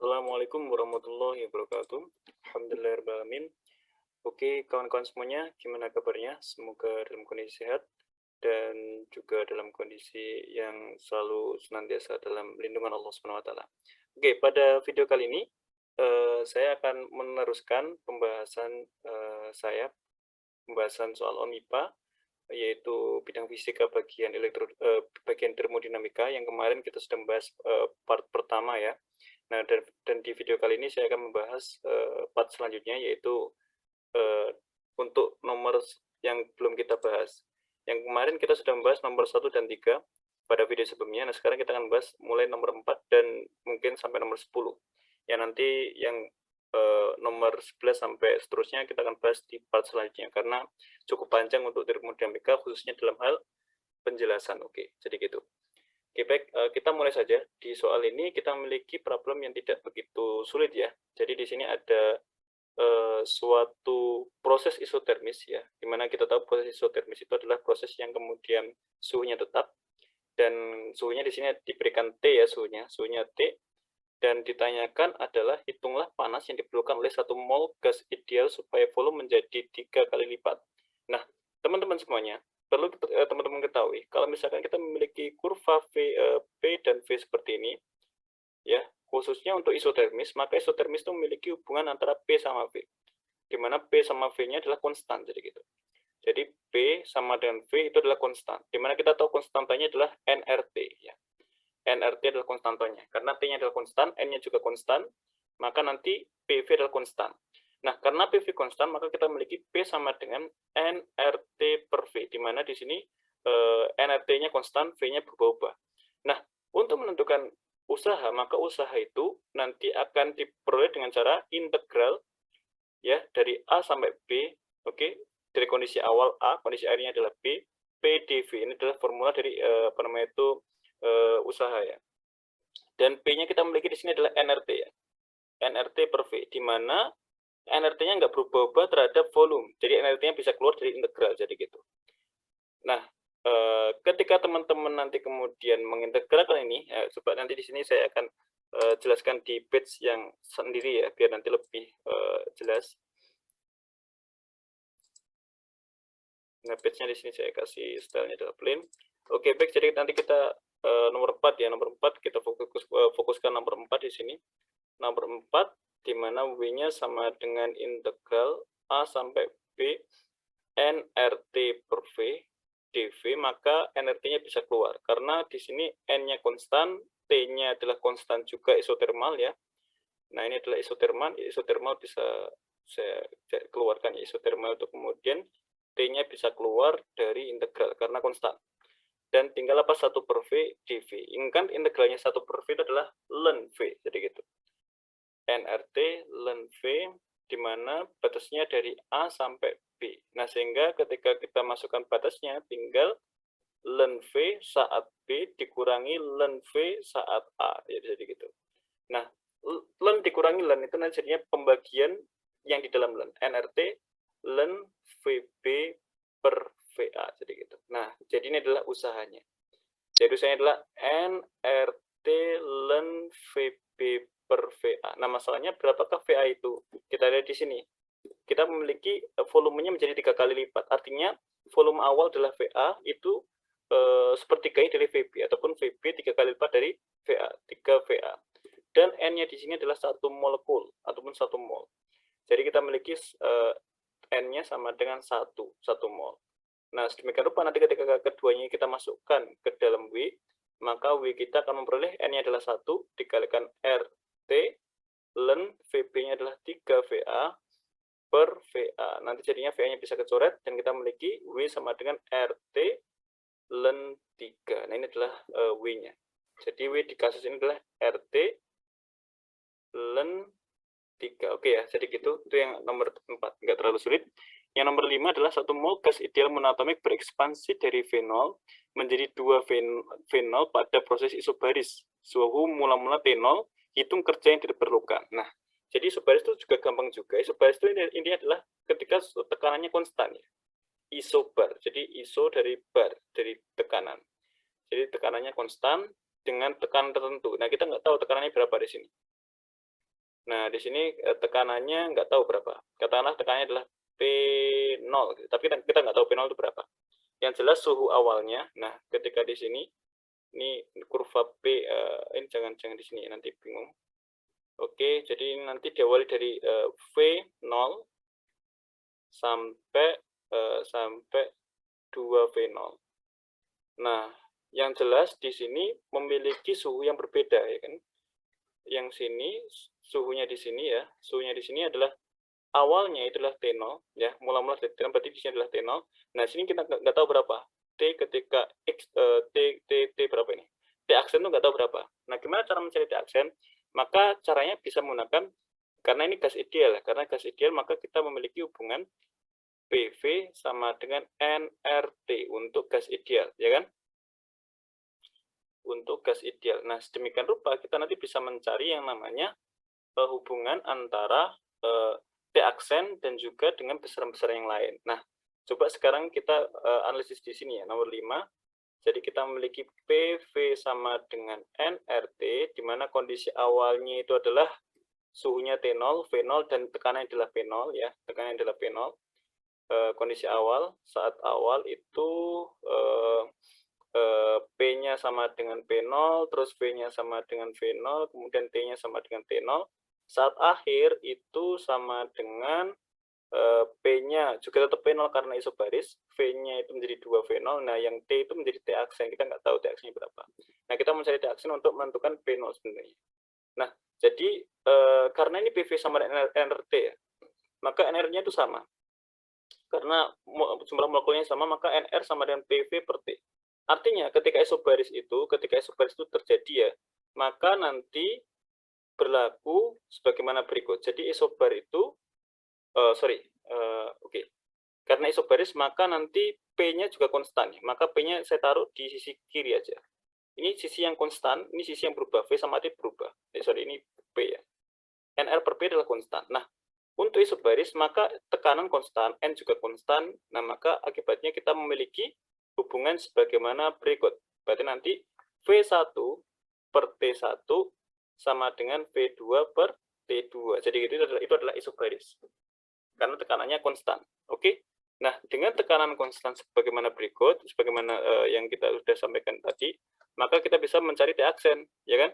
Assalamualaikum warahmatullahi wabarakatuh. Alhamdulillahirabbil alamin. Oke, kawan-kawan semuanya, gimana kabarnya? Semoga dalam kondisi sehat dan juga dalam kondisi yang selalu senantiasa dalam lindungan Allah Subhanahu wa taala. Oke, pada video kali ini saya akan meneruskan pembahasan pembahasan soal OMIPA, yaitu bidang fisika bagian termodinamika yang kemarin kita sudah membahas part pertama ya. Nah, dan di video kali ini saya akan membahas part selanjutnya, yaitu untuk nomor yang belum kita bahas. Yang kemarin kita sudah membahas nomor 1 dan 3 pada video sebelumnya. Nah, sekarang kita akan bahas mulai nomor 4 dan mungkin sampai nomor 10. Ya, nanti yang nomor 11 sampai seterusnya kita akan bahas di part selanjutnya, karena cukup panjang untuk termodinamika, khususnya dalam hal penjelasan. Oke, jadi gitu. Oke, baik, kita mulai saja. Di soal ini kita memiliki problem yang tidak begitu sulit ya. Jadi di sini ada suatu proses isotermis ya, di mana kita tahu proses isotermis itu adalah proses yang kemudian suhunya tetap, dan suhunya di sini diberikan T ya, suhunya T, dan ditanyakan adalah hitunglah panas yang diperlukan oleh 1 mol gas ideal supaya volume menjadi 3 kali lipat. Nah, teman-teman semuanya, perlu teman-teman ketahui, kalau misalkan kita memiliki kurva P dan V seperti ini, ya, khususnya untuk isotermis, maka isotermis itu memiliki hubungan antara P sama V, di mana P sama V-nya adalah konstan, jadi gitu. Jadi P sama dengan V itu adalah konstan, di mana kita tahu konstantanya adalah nRT ya. nRT adalah konstantanya. Karena T-nya adalah konstan, N-nya juga konstan, maka nanti PV adalah konstan. Nah, karena PV konstan, maka kita memiliki P sama dengan nRT per V, di mana di sini nRT-nya konstan, V-nya berubah-ubah. Nah, untuk menentukan usaha, maka usaha itu nanti akan diperoleh dengan cara integral ya, dari A sampai B, oke, dari kondisi awal A, kondisi akhirnya adalah B, PdV. Ini adalah formula dari usaha ya. Dan P-nya kita memiliki di sini adalah nRT ya. nRT per V, di mana nRT-nya nggak berubah-ubah terhadap volume. Jadi nRT-nya bisa keluar dari integral, jadi gitu. Nah, ketika teman-teman nanti kemudian mengintegralkan ini, coba nanti di sini saya akan jelaskan di page yang sendiri ya, biar nanti lebih jelas. Nah, page-nya di sini saya kasih stylenya adalah plain. Oke, baik, jadi nanti kita nomor 4 ya, nomor 4 kita fokuskan nomor 4 di sini. Nomor 4, di mana W-nya sama dengan integral A sampai B nRT per V dV, maka nRT-nya bisa keluar. Karena di sini N-nya konstan, T-nya adalah konstan juga isotermal ya. Nah, ini adalah isotermal bisa saya keluarkan ya, isotermal itu kemudian T-nya bisa keluar dari integral karena konstan. Dan tinggal apa 1 per V dV. Ingat integralnya 1 per V itu adalah ln V, jadi gitu. nRT ln V, di mana batasnya dari A sampai B. Nah, sehingga ketika kita masukkan batasnya, tinggal ln V saat B dikurangi ln V saat A. Jadi gitu. Nah, ln dikurangi ln itu nanti jadinya pembagian yang di dalam ln. nRT ln VB per VA. Jadi gitu. Nah, jadi ini adalah usahanya. Jadi usahanya adalah nRT ln VB per VA. Nah, masalahnya berapakah VA itu? Kita lihat di sini. Kita memiliki volumenya menjadi 3 kali lipat. Artinya volume awal adalah VA itu sepertiganya dari VB, ataupun VB 3 kali lipat dari VA, 3 VA. Dan N-nya di sini adalah 1 molekul ataupun 1 mol. Jadi kita memiliki N-nya sama dengan 1 mol. Nah, sedemikian rupa nanti ketika keduanya kita masukkan ke dalam W, maka W kita akan memperoleh N-nya adalah 1 dikalikan RT ln VB-nya adalah 3 VA per VA. Nanti jadinya VA-nya bisa kecoret dan kita memiliki W sama dengan RT ln 3. Nah, ini adalah W-nya. Jadi W di kasus ini adalah RT ln 3. Oke ya, jadi gitu. Itu yang nomor 4. Nggak terlalu sulit. Yang nomor 5 adalah 1 mol gas ideal monoatomik berekspansi dari V0 menjadi 2 V0 pada proses isobaris. Suhu mula-mula T0, hitung kerja yang diperlukan. Nah, jadi isobaris itu juga gampang juga. Isobaris itu ini adalah ketika tekanannya konstan ya. Isobar. Jadi iso dari bar, dari tekanan. Jadi tekanannya konstan dengan tekanan tertentu. Nah, kita nggak tahu tekanannya berapa di sini. Nah, di sini tekanannya nggak tahu berapa. Katakanlah tekanannya adalah P0, gitu. Tapi kita nggak tahu P0 itu berapa. Yang jelas suhu awalnya, nah ketika di sini, ini kurva P, ini jangan di sini, nanti bingung. Oke, jadi nanti diawali dari V0 sampai 2V0. Nah, yang jelas di sini memiliki suhu yang berbeda, ya kan? Yang sini suhunya di sini ya, suhunya di sini adalah awalnya itulah T0 ya, mula-mula T0 berarti di sini adalah T0. Nah, sini kita nggak tahu berapa. T ketika X T berapa ini? T aksen itu nggak tahu berapa. Nah, gimana cara mencari T aksen? Maka caranya bisa menggunakan, karena ini gas ideal ya, karena gas ideal maka kita memiliki hubungan PV sama dengan nRT untuk gas ideal, ya kan? Untuk gas ideal. Nah, sedemikian rupa kita nanti bisa mencari yang namanya hubungan antara T aksen dan juga dengan besaran-besaran yang lain. Nah, coba sekarang kita analisis di sini ya, nomor 5. Jadi kita memiliki PV sama dengan nRT, di mana kondisi awalnya itu adalah suhunya T0, V0, dan tekanannya adalah P0 ya, tekanannya adalah P0. Kondisi awal, saat awal itu P-nya sama dengan P0, terus V-nya sama dengan V0, kemudian T-nya sama dengan T0. Saat akhir itu sama dengan P-nya juga tetap P0 karena isobaris, V-nya itu menjadi 2V0, nah yang T itu menjadi T aksen, kita nggak tahu T aksennya berapa. Nah, kita mencari T aksen untuk menentukan P0 sebenarnya. Nah, jadi karena ini PV sama dengan nRT ya, maka NR-nya itu sama. Karena jumlah molekulnya sama, maka NR sama dengan PV per T. Artinya ketika isobaris itu terjadi ya, maka nanti berlaku sebagaimana berikut. Jadi isobar itu, karena isobaris maka nanti P-nya juga konstan. Maka P-nya saya taruh di sisi kiri aja. Ini sisi yang konstan, ini sisi yang berubah. V sama T berubah. Ini P ya. NR per P adalah konstan. Nah, untuk isobaris maka tekanan konstan, N juga konstan. Nah, maka akibatnya kita memiliki hubungan sebagaimana berikut. Berarti nanti V1 per T1 sama dengan V2 per T2. Jadi itu adalah isobaris. Karena tekanannya konstan. Oke? Nah, dengan tekanan konstan sebagaimana berikut, sebagaimana yang kita sudah sampaikan tadi, maka kita bisa mencari T aksen, ya kan?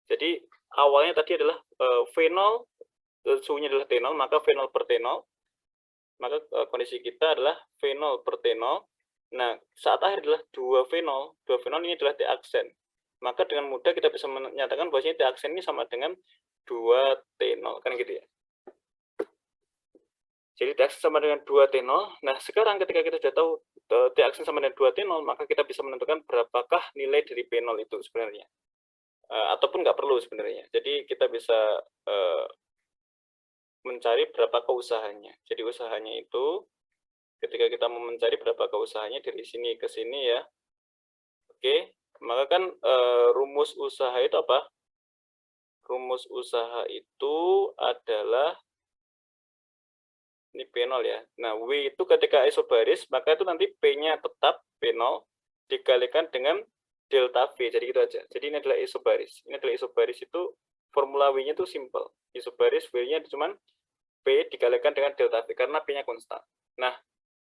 Jadi awalnya tadi adalah V0, suhunya adalah T0, maka V0 per T0, maka kondisi kita adalah V0 per T0. Nah, saat akhir adalah 2V0. 2V0 ini adalah T aksen. Maka dengan mudah kita bisa menyatakan bahwasanya T aksen ini sama dengan 2T0. Kan gitu ya. Jadi T aksen sama dengan 2T0. Nah, sekarang ketika kita sudah tahu T aksen sama dengan 2T0, maka kita bisa menentukan berapakah nilai dari P0 itu sebenarnya. Ataupun nggak perlu sebenarnya. Jadi kita bisa mencari berapakah usahanya. Jadi usahanya itu ketika kita mau mencari berapakah usahanya dari sini ke sini ya. Oke, maka kan rumus usaha itu apa? Rumus usaha itu adalah ini P0 ya. Nah, W itu ketika isobaris, maka itu nanti P-nya tetap P0 dikalikan dengan delta V. Jadi gitu aja. Jadi ini adalah isobaris. Ini adalah isobaris itu formula W-nya itu simple. Isobaris V-nya cuma P dikalikan dengan delta V karena P-nya konstan. Nah,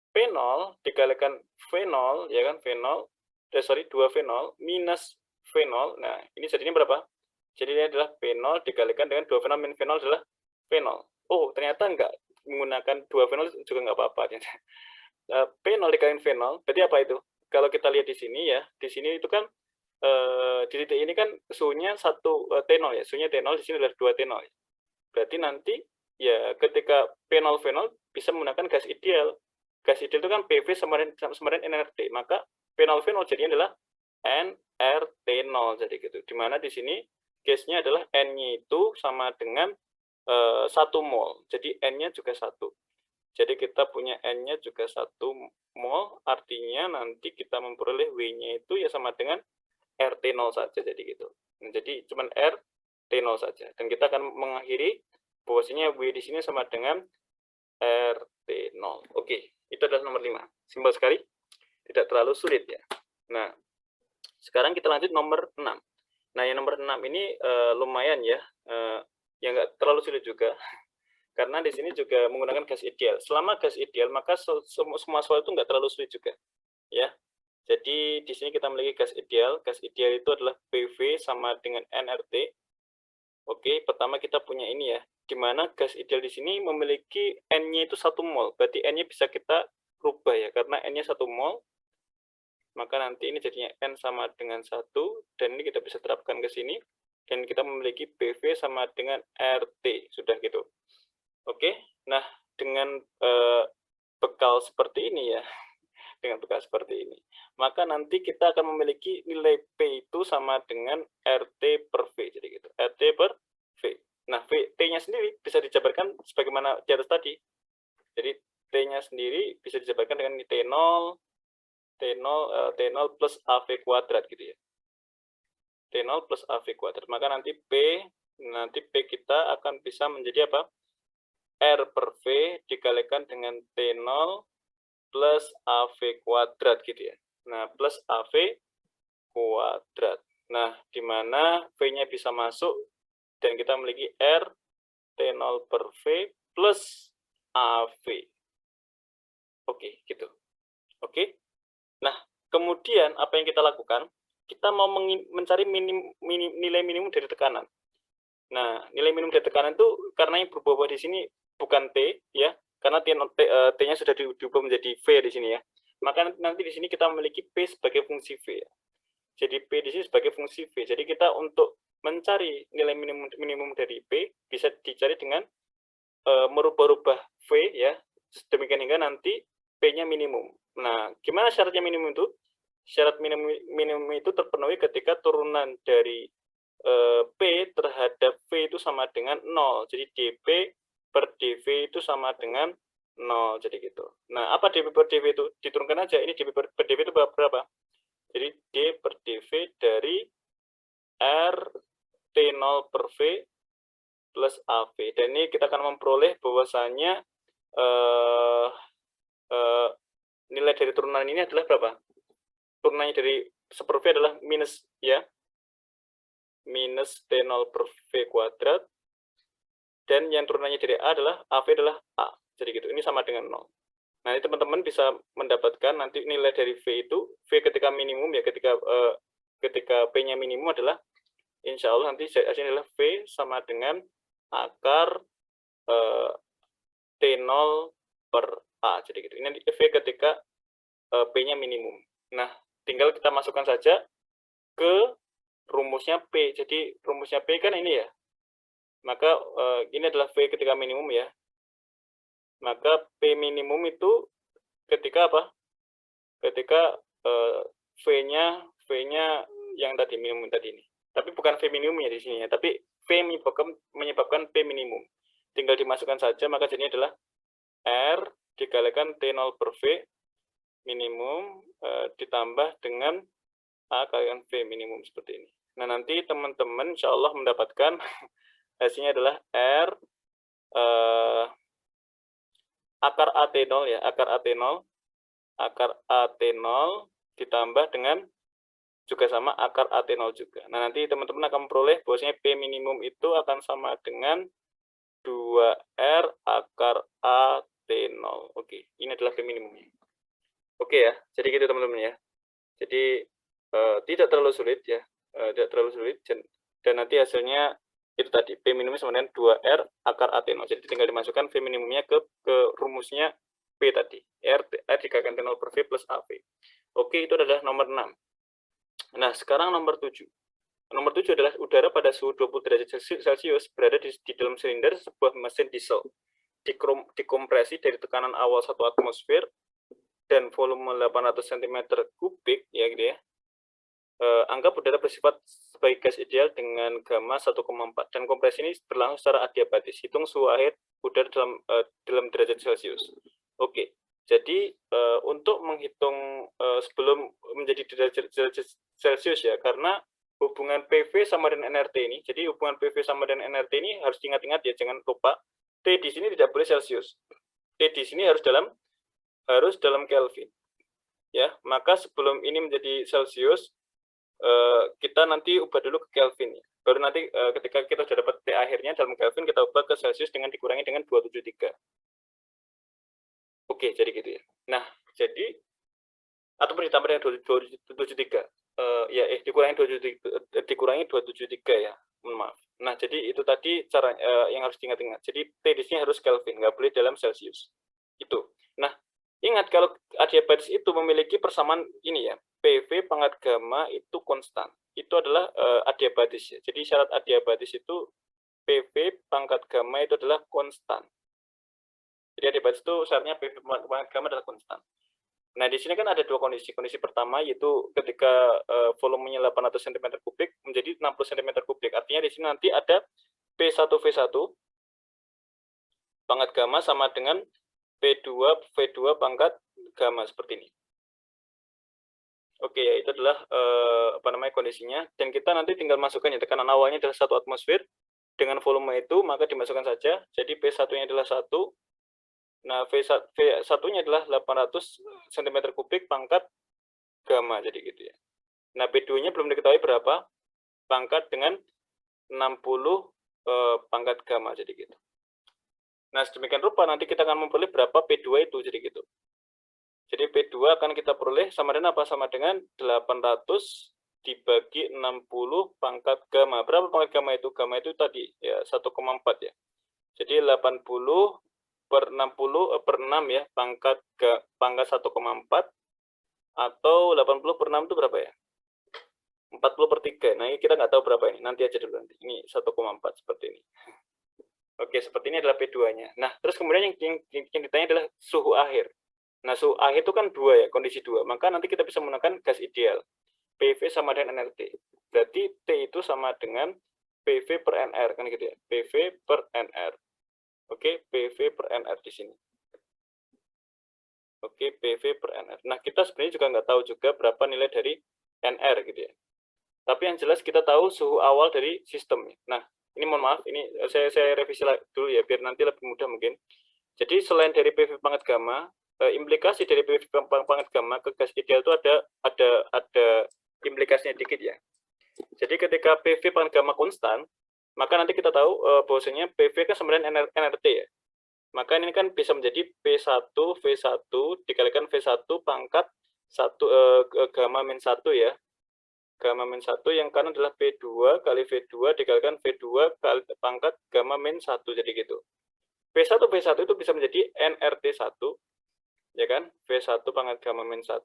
P0 dikalikan V0, ya kan, V0, 2V0 minus V0. Nah, ini jadinya berapa? Jadi ini adalah P0 dikalikan dengan 2V0 min V0 adalah V0. Oh, ternyata enggak menggunakan 2V0 juga enggak apa-apa. P0 dikalikan V0, berarti apa itu? Kalau kita lihat di sini ya, di sini itu kan di titik ini kan suhunya T0 ya, suhunya T0, di sini adalah 2T0. Berarti nanti ya ketika P0 V0 bisa menggunakan gas ideal. Gas ideal itu kan PV sama dengan nRT, maka P0 V0 jadinya adalah nRT0 jadi gitu. Dimana di sini gasnya adalah N-nya itu sama dengan 1 mol. Jadi N-nya juga 1. Jadi kita punya N-nya juga 1 mol, artinya nanti kita memperoleh W-nya itu ya sama dengan RT0 saja, jadi gitu. Nah, jadi cuma RT0 saja. Dan kita akan mengakhiri bahwasanya W di sini sama dengan RT0. Oke, itu adalah nomor 5. Simpel sekali, tidak terlalu sulit ya. Nah, sekarang kita lanjut nomor 6. Nah, yang nomor 6 ini lumayan ya. ya nggak terlalu sulit juga. Karena di sini juga menggunakan gas ideal. Selama gas ideal, maka semua soal itu nggak terlalu sulit juga. Ya, jadi di sini kita memiliki gas ideal. Gas ideal itu adalah PV sama dengan nRT. Oke, pertama kita punya ini ya, di mana gas ideal di sini memiliki N-nya itu 1 mol. Berarti N-nya bisa kita rubah ya, karena N-nya 1 mol, maka nanti ini jadinya N sama dengan 1, dan ini kita bisa terapkan ke sini, dan kita memiliki PV sama dengan RT, sudah gitu. Oke, nah dengan bekal seperti ini ya, dengan bekal seperti ini, maka nanti kita akan memiliki nilai P itu sama dengan RT per V, jadi gitu, RT per V. Nah, T-nya sendiri bisa dijabarkan sebagaimana di atas tadi. Jadi T-nya sendiri bisa dijabarkan dengan T0, T0 plus AV kuadrat gitu ya. T0 plus AV kuadrat. Maka nanti P kita akan bisa menjadi apa? R per V dikalikan dengan T0 plus AV kuadrat gitu ya. Nah, plus AV kuadrat. Nah, di mana V-nya bisa masuk dan kita memiliki R T0 per V plus AV. Oke, gitu. Oke. Nah, kemudian apa yang kita lakukan? Kita mau mencari nilai minimum dari tekanan. Nah, nilai minimum dari tekanan itu karena yang berubah di sini bukan T ya, karena T-nya sudah diubah menjadi V di sini ya. Maka nanti di sini kita memiliki P sebagai fungsi V. Jadi P di sini sebagai fungsi V. Jadi kita untuk mencari nilai minimum dari P bisa dicari dengan merubah-rubah V ya, demikian hingga nanti P-nya minimum. Nah, gimana syaratnya minimum itu? Syarat minimum itu terpenuhi ketika turunan dari P terhadap V itu sama dengan 0. Jadi dP per dV itu sama dengan 0. Jadi gitu. Nah, apa dP per dV itu? Diturunkan aja. Ini dP per dV itu berapa? Jadi D per dV dari R T0 per V plus AV. Dan ini kita akan memperoleh bahwasanya nilai dari turunan ini adalah berapa? Turunannya dari 1/V adalah minus ya. Minus T0 per V kuadrat. Dan yang turunannya dari A adalah AV adalah A. Jadi gitu, ini sama dengan 0. Nah, ini teman-teman bisa mendapatkan nanti nilai dari V itu, V ketika minimum ya, ketika P-nya minimum adalah, insya Allah nanti hasilnya adalah V sama dengan akar T0 per A. Jadi gitu, ini V ketika P-nya minimum. Nah, tinggal kita masukkan saja ke rumusnya P. Jadi rumusnya P kan ini ya. Maka ini adalah V ketika minimum ya. Maka P minimum itu ketika apa? Ketika V-nya yang tadi minimum tadi ini. Tapi bukan V minimumnya di sini ya, tapi V menyebabkan P minimum. Tinggal dimasukkan saja, maka jadinya adalah R dikalikan T0 per V minimum ditambah dengan A kalikan V minimum seperti ini. Nah, nanti teman-teman insya Allah mendapatkan hasilnya adalah R akar AT0 ya, akar AT0 ditambah dengan juga sama akar AT0 juga. Nah, nanti teman-teman akan memperoleh bahwasanya P minimum itu akan sama dengan 2R akar AT0. Oke, ini adalah P minimumnya. Oke ya, jadi gitu teman-teman ya. Jadi tidak terlalu sulit ya, tidak terlalu sulit, dan nanti hasilnya itu tadi P minimum sama dengan 2R akar AT0. Jadi tinggal dimasukkan V minimumnya ke rumusnya P tadi, R dikalikan T0 per V plus AV. Oke, itu adalah nomor 6. Nah, sekarang nomor 7. Nomor 7 adalah udara pada suhu 20 derajat Celcius berada di dalam silinder sebuah mesin diesel. Dikompresi dari tekanan awal 1 atmosfer dan volume 800 cm3 ya gitu ya. Anggap udara bersifat sebagai gas ideal dengan gamma 1,4 dan kompresi ini berlangsung secara adiabatis. Hitung suhu akhir udara dalam derajat Celcius. Oke, jadi untuk menghitung sebelum menjadi derajat Celcius ya, karena hubungan PV sama dengan nRT ini, jadi hubungan PV sama dengan nRT ini harus diingat-ingat ya, jangan lupa T di sini tidak boleh Celcius. T di sini harus dalam Kelvin. Ya, maka sebelum ini menjadi Celcius, kita nanti ubah dulu ke Kelvin ya. Baru nanti ketika kita sudah dapat T akhirnya dalam Kelvin, kita ubah ke Celsius dengan dikurangi dengan 273. Oke, jadi gitu ya. Nah, jadi ataupun ditambah dengan 273. Dikurangi 273 ya. Maaf. Nah, jadi itu tadi cara yang harus diingat-ingat. Jadi T di sini harus Kelvin, nggak boleh dalam Celsius. Itu. Nah, ingat kalau adiabatis itu memiliki persamaan ini ya. PV pangkat gamma itu konstan. Itu adalah adiabatis ya. Jadi syarat adiabatis itu PV pangkat gamma itu adalah konstan. Jadi adiabatis itu syaratnya PV pangkat gamma adalah konstan. Nah, di sini kan ada dua kondisi. Kondisi pertama yaitu ketika volumenya 800 cm3 menjadi 60 cm3. Artinya di sini nanti ada P1V1 pangkat gamma sama dengan V2 pangkat gamma seperti ini. Oke, ya itu adalah kondisinya. Dan kita nanti tinggal masukkan ya, tekanan awalnya adalah 1 atmosfer dengan volume itu, maka dimasukkan saja. Jadi P1-nya adalah 1. Nah, V1-nya adalah 800 cm3 pangkat gamma, jadi gitu ya. Nah, P2-nya belum diketahui berapa, pangkat dengan 60 pangkat gamma, jadi gitu. Nah, sedemikian rupa nanti kita akan memperoleh berapa P2 itu, jadi gitu. Jadi P2 akan kita peroleh sama dengan apa? Sama dengan 800 dibagi 60 pangkat gamma. Berapa pangkat gamma itu? Gamma itu tadi ya 1,4 ya. Jadi 80 per 60 per 6 ya, pangkat 1,4 atau 80 per 6 itu berapa ya? 40 per 3. Nah, ini kita nggak tahu berapa ini. Nanti aja dulu nanti. Ini 1,4 seperti ini. Oke, seperti ini adalah P2-nya. Nah, terus kemudian yang ditanya adalah suhu akhir. Nah, suhu akhir itu kan 2 ya, kondisi 2. Maka nanti kita bisa menggunakan gas ideal. PV sama dengan nRT. Berarti T itu sama dengan PV per NR, kan gitu ya. PV per NR. Oke, PV per NR di sini. Oke, PV per NR. Nah, kita sebenarnya juga nggak tahu juga berapa nilai dari NR gitu ya. Tapi yang jelas kita tahu suhu awal dari sistem. Nah, ini mohon maaf, ini saya revisi dulu ya, biar nanti lebih mudah mungkin. Jadi selain dari PV pangkat gamma, implikasi dari PV pangkat gamma ke gas ideal itu ada implikasinya dikit ya. Jadi ketika PV pangkat gamma konstan, maka nanti kita tahu bahwasanya PV kan sama dengan nRT ya. Maka ini kan bisa menjadi P1 V1 dikalikan V1 pangkat 1 gamma min 1 ya. Gamma min 1 yang kanan adalah P2 kali V2 dikalikan V2 kali pangkat gamma min 1, jadi gitu. V1 itu bisa menjadi nRT1 ya kan, V1 pangkat gamma min 1.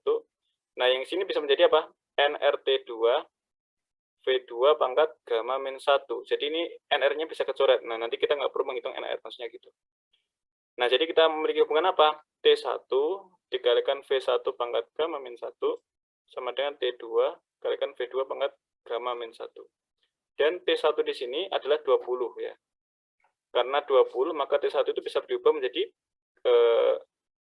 Nah, yang sini bisa menjadi apa? nRT2 V2 pangkat gamma min 1. Jadi ini NR-nya bisa kecoret. Nah, nanti kita nggak perlu menghitung NR, maksudnya gitu. Nah, jadi kita memiliki hubungan apa? T1 dikalikan V1 pangkat gamma min 1 sama dengan T2 kalikan V2 pangkat gamma min 1. Dan T1 di sini adalah 20 ya. Karena 20, maka T1 itu bisa berubah menjadi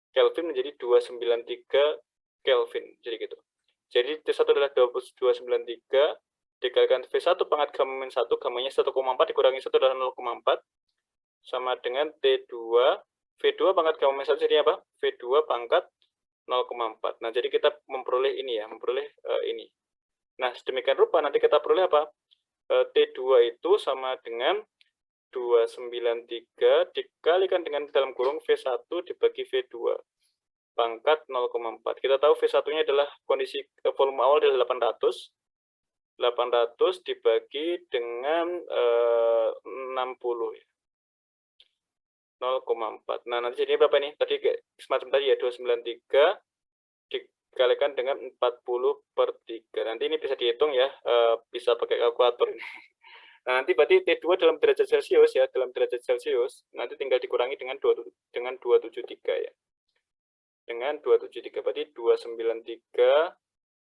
Kelvin menjadi 293 Kelvin. Jadi gitu. Jadi T1 adalah 293 dikalikan V1 pangkat gamma min 1, gammanya 1,4 dikurangi 1 adalah 0,4 sama dengan T2 V2 pangkat gamma min 1 jadi apa? V2 pangkat 0,4. Nah, jadi kita memperoleh ini ya, memperoleh ini. Nah, sedemikian rupa nanti kita peroleh apa? T2 itu sama dengan 293 dikalikan dengan dalam kurung V1 dibagi V2 pangkat 0,4. Kita tahu V1-nya adalah kondisi volume awal adalah 800. 800 dibagi dengan 60 ya. 0,4. Nah, nanti jadinya berapa nih? Tadi semacam tadi ya, 293 dikalikan dengan 40 per 3. Nanti ini bisa dihitung ya, bisa pakai kalkulator ini. Nah, nanti berarti T2 dalam derajat Celcius ya, dalam derajat Celcius, nanti tinggal dikurangi dengan 273 ya. Dengan 273, berarti 293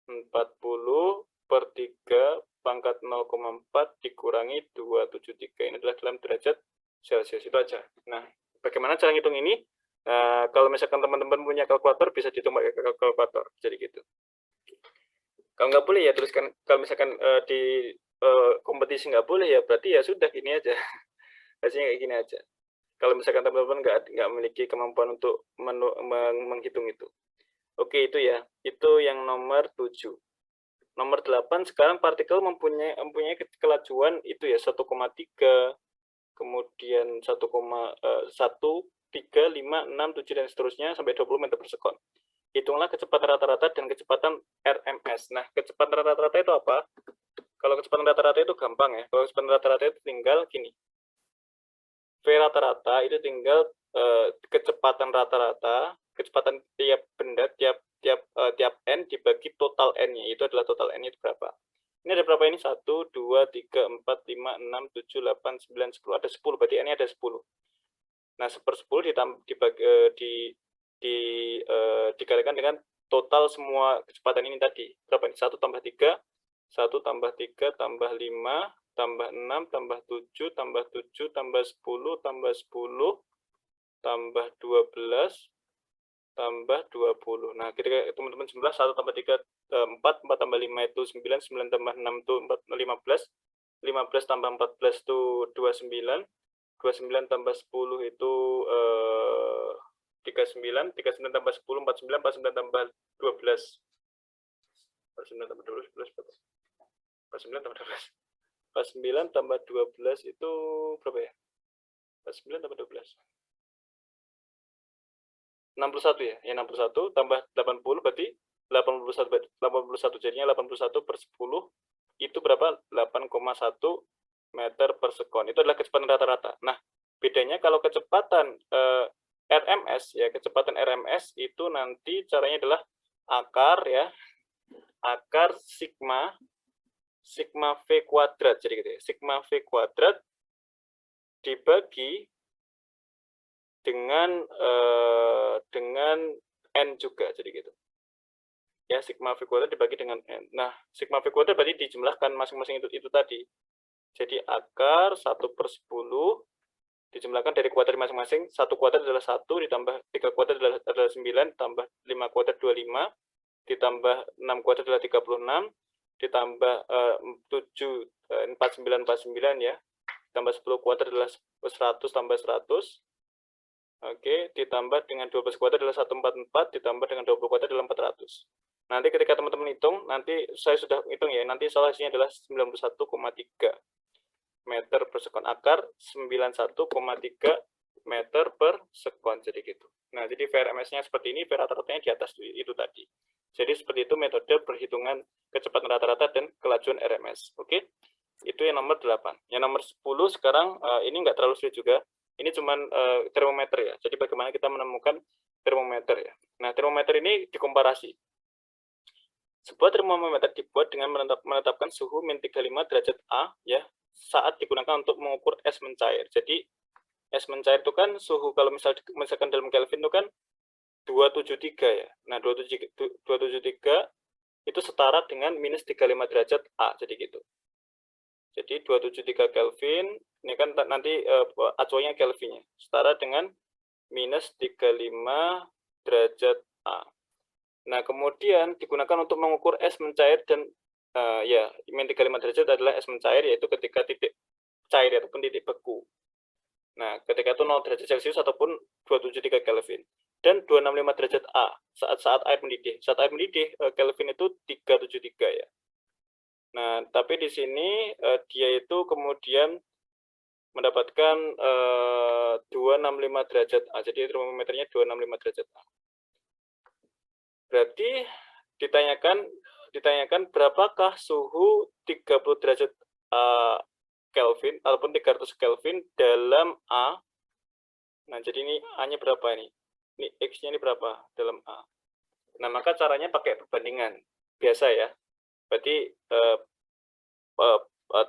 40 per 3 pangkat 0,4 dikurangi 273. Ini adalah dalam derajat Celcius, itu aja. Nah, bagaimana cara ngitung ini? Kalau misalkan teman-teman punya kalkulator, bisa dihitung pakai kalkulator, jadi gitu. Kalau nggak boleh ya teruskan, kalau misalkan di kompetisi nggak boleh ya berarti ya sudah gini aja. Hasilnya kayak gini aja. Kalau misalkan teman-teman nggak memiliki kemampuan untuk menghitung itu. Oke, itu ya. Itu yang nomor 7. Nomor 8, sekarang partikel mempunyai kelajuan itu ya 1,3, kemudian 1,1, 3, 5, 6, 7, dan seterusnya sampai 20 meter per sekon. Hitunglah kecepatan rata-rata dan kecepatan RMS. Nah, kecepatan rata-rata itu apa? Kalau kecepatan rata-rata itu gampang ya. Kalau kecepatan rata-rata itu tinggal gini. V rata-rata itu tinggal kecepatan rata-rata, kecepatan tiap benda, tiap N dibagi total N-nya. Itu adalah total N-nya itu berapa. Ini ada berapa ini? 1, 2, 3, 4, 5, 6, 7, 8, 9, 10. Ada 10, berarti N-nya ada 10. Nah, 1/10 dikalikan dengan total semua kecepatan ini tadi. Berapa ini? 1 tambah 3, 1 tambah 3 tambah 5, tambah 6, tambah 7, tambah 7, tambah 10, tambah 10, tambah 12, tambah 20. Nah, ketika teman-teman jumlah 1 tambah 3, 4, 4 tambah 5 itu 9, 9 tambah 6 itu 15, 15 tambah 14 itu 29, 29 tambah 10 itu 39, 39 tambah 10, 49, 49 tambah 12. 49 tambah 12, 49 tambah 12. 49 tambah 12 itu berapa ya? 49 tambah 12. 61 ya? Ya 61 tambah 80 berarti 81 jadinya 81 per 10 itu berapa? 8,1 meter per sekon. Itu adalah kecepatan rata-rata. Nah, bedanya kalau kecepatan RMS ya, kecepatan RMS itu nanti caranya adalah akar ya, akar sigma V kuadrat, jadi gitu ya, sigma V kuadrat dibagi dengan N juga, jadi gitu. Ya, sigma V kuadrat dibagi dengan N. Nah, sigma V kuadrat berarti dijumlahkan masing-masing itu tadi. Jadi akar 1/10 dijumlahkan dari kuadrat masing-masing. 1 kuadrat adalah 1, ditambah 3 kuadrat adalah 9, tambah 5 kuadrat 25, ditambah 6 kuadrat adalah 36, ditambah 7, 49 ya, tambah 10 kuadrat adalah 100 tambah 100. Oke, ditambah dengan 12 kuadrat adalah 144, ditambah dengan 20 kuadrat adalah 400. Nanti ketika teman-teman hitung, nanti saya sudah hitung ya, nanti solusinya adalah 91,3 meter per sekon, akar 91,3 meter per sekon, jadi gitu. Nah, jadi VRMS-nya seperti ini, V rata-ratanya di atas itu tadi. Jadi seperti itu metode perhitungan kecepatan rata-rata dan kelajuan RMS. Oke, itu yang nomor 8. Yang nomor 10 sekarang, ini nggak terlalu sulit juga. Ini cuma termometer ya. Jadi bagaimana kita menemukan termometer ya. Nah, termometer ini dikomparasi. Sebuah termometer dibuat dengan menetapkan suhu min 35 derajat A ya, saat digunakan untuk mengukur es mencair. Jadi es mencair itu kan suhu, kalau misalkan dalam Kelvin itu kan 273 ya. Nah, 273 itu setara dengan minus 35 derajat A, jadi gitu. Jadi 273 Kelvin, ini kan nanti acuannya Kelvinnya, setara dengan minus 35 derajat A. Nah, kemudian digunakan untuk mengukur es mencair dan ya, min 35 derajat adalah es mencair, yaitu ketika titik cair ataupun titik beku. Nah, ketika itu 0 derajat Celcius ataupun 273 Kelvin. Dan 265 derajat A saat air mendidih. Saat air mendidih, Kelvin itu 373 ya. Nah, tapi di sini dia itu kemudian mendapatkan 265 derajat A. Jadi termometernya 265 derajat A. Berarti ditanyakan berapakah suhu 30 derajat Kelvin ataupun 300 Kelvin dalam A. Nah, jadi ini A-nya berapa ini? Ini X-nya ini berapa dalam A. Nah, maka caranya pakai perbandingan biasa ya. Berarti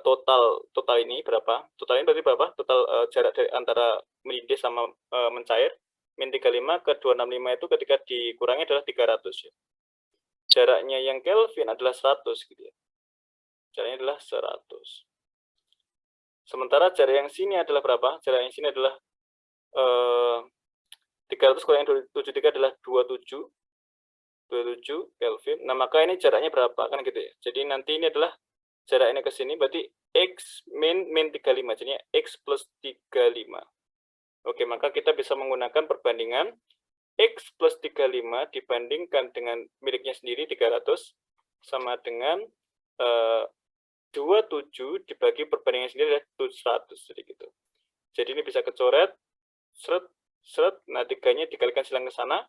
total ini berapa? Total ini berarti berapa? Total jarak dari antara mendidih sama mencair. Min 35 ke 265 itu ketika dikurangi adalah 300 ya. Jaraknya yang Kelvin adalah 100 gitu ya. Jaraknya adalah 100. Sementara jarak yang sini adalah berapa? Jarak yang sini adalah 300 kurang 73 adalah 27 Kelvin. Nah, maka ini jaraknya berapa kan gitu ya. Jadi nanti ini adalah jarak ini ke sini, berarti X min 35, jadinya X plus 35. Oke, maka kita bisa menggunakan perbandingan X plus 35 dibandingkan dengan miliknya sendiri 300, sama dengan 27 dibagi perbandingan sendiri adalah 100, jadi gitu. Jadi ini bisa kecoret, seret, seret, nah 3-nya dikalikan silang ke sana,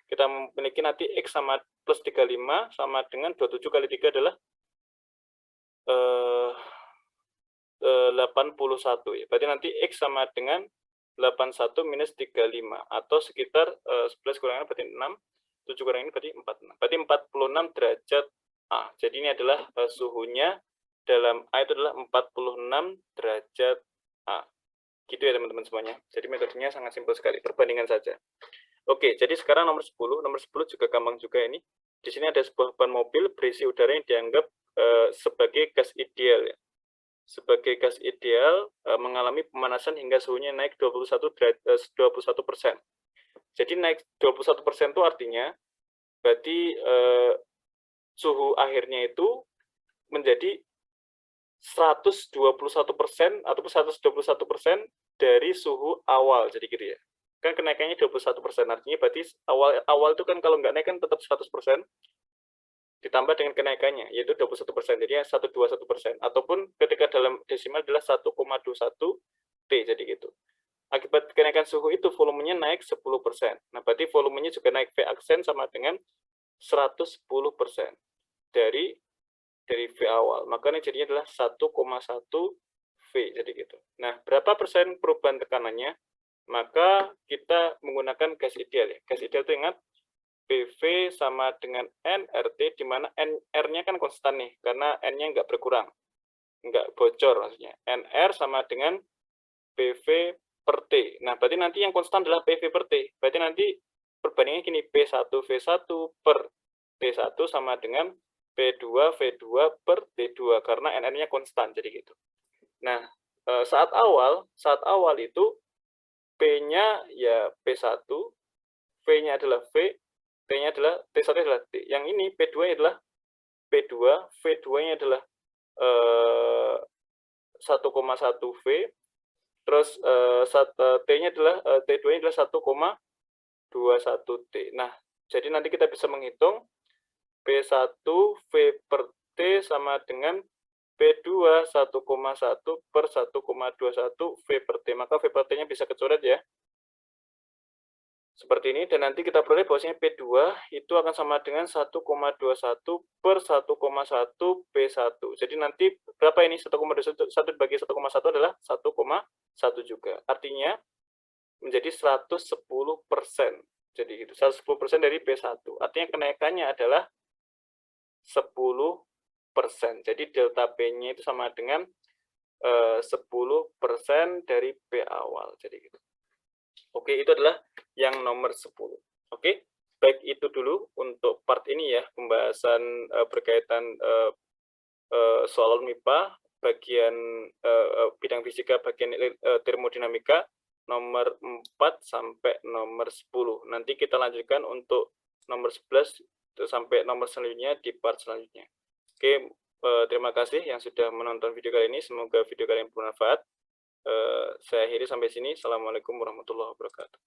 kita memiliki nanti X sama plus 35 sama dengan 27 kali 3 adalah 81 ya. Berarti nanti X sama dengan 81 minus 35 atau sekitar 11 kurangan berarti 6, 7 kurangan ini berarti 46. Berarti 46 derajat A. Jadi ini adalah suhunya dalam A itu adalah 46 derajat A. Gitu ya teman-teman semuanya. Jadi metodenya sangat simpel sekali, perbandingan saja. Oke, jadi sekarang nomor 10. Nomor 10 juga gampang juga ini. Di sini ada sebuah ban mobil berisi udara yang dianggap sebagai gas ideal ya. Sebagai gas ideal mengalami pemanasan hingga suhunya naik 21%. Jadi naik 21% itu artinya berarti suhu akhirnya itu menjadi 121% ataupun 121% dari suhu awal, jadi gitu ya. Kan kenaikannya 21%, artinya berarti awal itu kan kalau nggak naik kan tetap 100%, ditambah dengan kenaikannya, yaitu 21%, jadi 121%, ataupun ketika dalam desimal adalah 1,21 T, jadi gitu. Akibat kenaikan suhu itu volumenya naik 10%. Nah, berarti volumenya juga naik, V aksen sama dengan 110% dari V awal. Makanya jadinya adalah 1,1 V, jadi gitu. Nah, berapa persen perubahan tekanannya? Maka kita menggunakan gas ideal ya. Gas ideal itu ingat, PV sama dengan nRT, di mana nR-nya kan konstan nih, karena N-nya nggak berkurang, nggak bocor maksudnya. NR sama dengan PV per T. Nah, berarti nanti yang konstan adalah PV per T. Berarti nanti perbandingannya gini, P1V1 per T1 sama dengan P2 V2 per T2, karena NR-nya konstan, jadi gitu. Nah, saat awal itu P-nya ya P1, V-nya adalah V, T-nya adalah T1 adalah T. Yang ini P2-nya adalah P2, V2-nya adalah 1,1 V, terus T-nya adalah T2-nya adalah 1,21 T. Nah, jadi nanti kita bisa menghitung P1 V per T sama dengan P2 1,1 per 1,21 V per T. Maka V per T-nya bisa kecoret ya. Seperti ini, dan nanti kita peroleh bahwasanya P2 itu akan sama dengan 1,21 per 1,1 P1. Jadi nanti berapa ini? 1,21 dibagi 1,1 adalah 1,1 juga. Artinya menjadi 110%. Jadi itu 110% dari P1. Artinya kenaikannya adalah 10%. Jadi delta P-nya itu sama dengan 10% dari P awal. Jadi gitu. Oke, itu adalah yang nomor 10. Oke, baik itu dulu untuk part ini ya, pembahasan berkaitan soal MIPA, bagian bidang fisika, bagian termodinamika, nomor 4 sampai nomor 10. Nanti kita lanjutkan untuk nomor 11 sampai nomor selanjutnya di part selanjutnya. Oke, terima kasih yang sudah menonton video kali ini. Semoga video kalian bermanfaat. Saya akhiri sampai sini. Assalamualaikum warahmatullahi wabarakatuh.